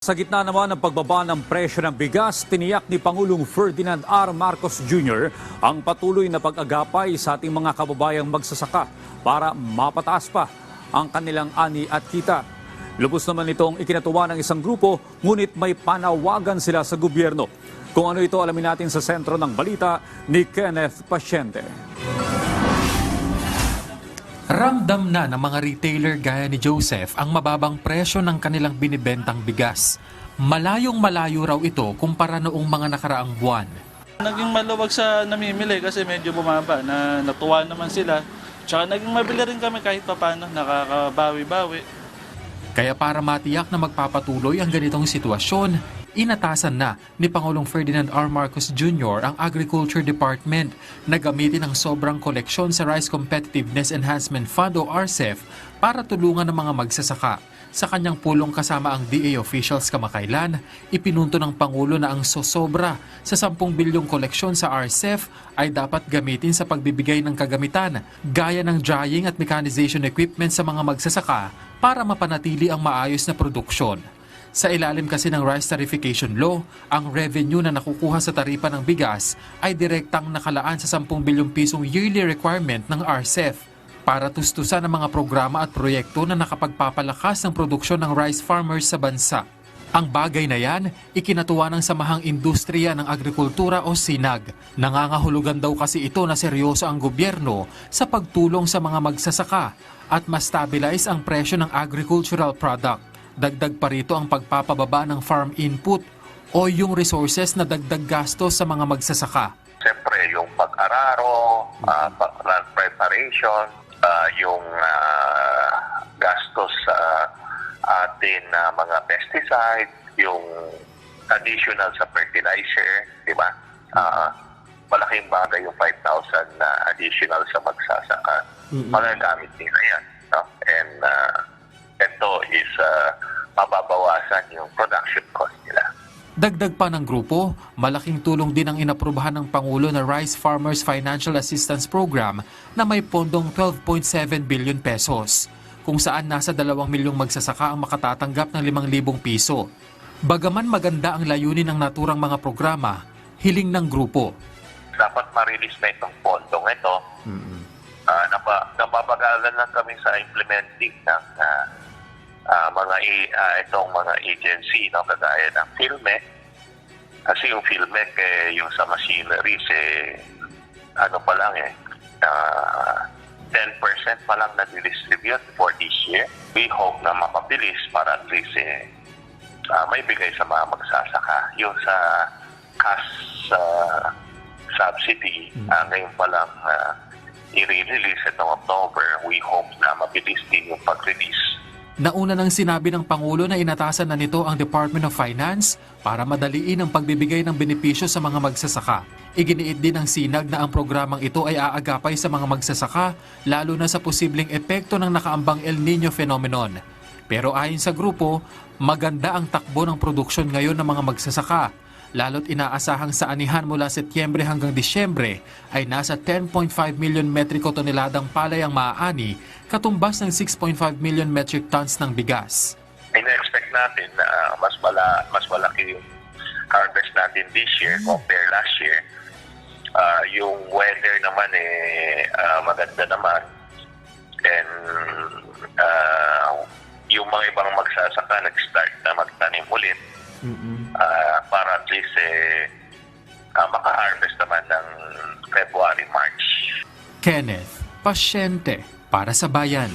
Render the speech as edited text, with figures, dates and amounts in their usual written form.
Sa gitna naman ng pagbaba ng presyo ng bigas, tiniyak ni Pangulong Ferdinand R. Marcos Jr. ang patuloy na pag-agapay sa ating mga kababayang magsasaka para mapataas pa ang kanilang ani at kita. Lubos naman itong ikinatuwa ng isang grupo, ngunit may panawagan sila sa gobyerno. Kung ano ito, alamin natin sa sentro ng balita ni Kenneth Pasyente. Ramdam na ng mga retailer gaya ni Joseph ang mababang presyo ng kanilang binibentang bigas. Malayong-malayo raw ito kumpara noong mga nakaraang buwan. Naging maluwag sa namimili kasi medyo bumaba na natuwa naman sila. Tsaka naging mabili rin kami kahit papaano, nakakabawi-bawi. Kaya para matiyak na magpapatuloy ang ganitong sitwasyon, inatasan na ni Pangulong Ferdinand R. Marcos Jr. ang Agriculture Department na gamitin ang sobrang koleksyon sa Rice Competitiveness Enhancement Fund o RCEF para tulungan ng mga magsasaka. Sa kanyang pulong kasama ang DA officials kamakailan, ipinunto ng Pangulo na ang sosobra sa 10 bilyong koleksyon sa RCEF ay dapat gamitin sa pagbibigay ng kagamitan gaya ng drying at mechanization equipment sa mga magsasaka para mapanatili ang maayos na produksyon. Sa ilalim kasi ng Rice Tarification Law, ang revenue na nakukuha sa taripa ng bigas ay direktang nakalaan sa 10 bilyong pisong yearly requirement ng RCEF para tustusan ang mga programa at proyekto na nakapagpapalakas ng produksyon ng rice farmers sa bansa. Ang bagay na yan, ikinatuwa ng Samahang Industriya ng Agrikultura o SINAG. Nangangahulugan daw kasi ito na seryoso ang gobyerno sa pagtulong sa mga magsasaka at ma-stabilize ang presyo ng agricultural product. Dagdag pa rito ang pagpapababa ng farm input o yung resources na dagdag gastos sa mga magsasaka. Siyempre, yung pag-araro, land preparation, yung gastos sa atin na mga pesticide, yung additional sa fertilizer, di ba? Malaking bagay yung 5,000 na additional sa magsasaka. Magagamit nila yan. No? And ito is mababawasan yung production cost nila. Dagdag pa ng grupo, malaking tulong din ang inaprubahan ng Pangulo na Rice Farmers Financial Assistance Program na may pondong 12.7 billion pesos, kung saan nasa 2 milyong magsasaka ang makatatanggap ng 5,000 piso. Bagaman maganda ang layunin ng naturang mga programa, hiling ng grupo. Dapat ma-release na itong pondong ito. Nababagalan lang kami sa implementing ng itong mga agency, no, kagaya ng PhilMec. Kasi yung PhilMec, yung sa machineries, pa lang 10% pa lang na-distribute for this year. We hope na mapabilis para at least may bigay sa mga magsasaka. Yung sa cash subsidy, ngayon pa lang i-release itong October. We hope na mabilis din yung pag-release. Nauna nang sinabi ng Pangulo na inatasan na nito ang Department of Finance para madaliin ang pagbibigay ng benepisyo sa mga magsasaka. Iginiit din ng SINAG na ang programang ito ay aagapay sa mga magsasaka lalo na sa posibleng epekto ng nakaambang El Nino phenomenon. Pero ayon sa grupo, maganda ang takbo ng produksyon ngayon ng mga magsasaka. Lalo't inaasahang sa anihan mula Setyembre hanggang Disyembre ay nasa 10.5 million metriko toneladang palay ang maaani, katumbas ng 6.5 million metric tons ng bigas. Ina-expect natin na mas malaki yung harvest natin this year compare last year. Yung weather naman maganda naman. And yung mga ibang magsasaka nag-start na magtanim ulit. Para at least maka-harvest naman ng February, March. Kenneth Pasyente para sa Bayan.